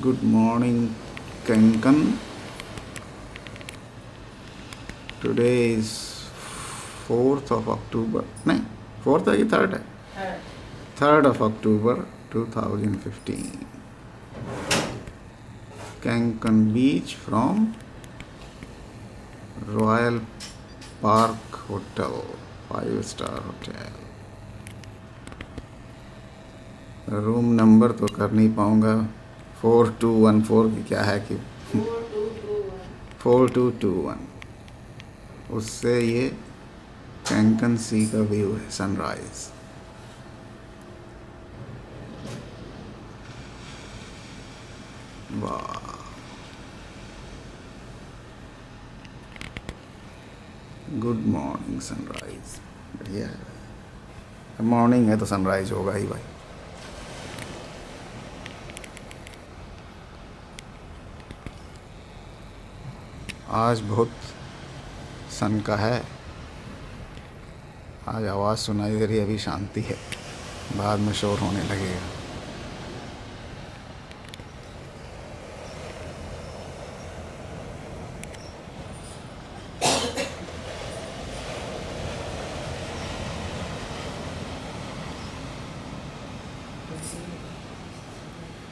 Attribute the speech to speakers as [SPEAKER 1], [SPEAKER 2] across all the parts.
[SPEAKER 1] Good morning, Kankan. Today is 4th of October. नहीं, 4th है कि 3rd है? 3rd of October 2015. Kankan Beach from Royal Park Hotel, 5-star hotel. Room number तो कर नहीं पाऊँगा. 4214 की क्या है कि 4221. उससे ये कैंकन सी का व्यू है, सनराइज. वाह, गुड मॉर्निंग सनराइज. बढ़िया है. मॉर्निंग है तो सनराइज होगा ही भाई. आज बहुत सन का है. आज आवाज़ सुनाई दे रही है, अभी शांति है, बाद में शोर होने लगेगा.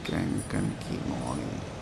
[SPEAKER 1] कैंकन की मॉर्निंग.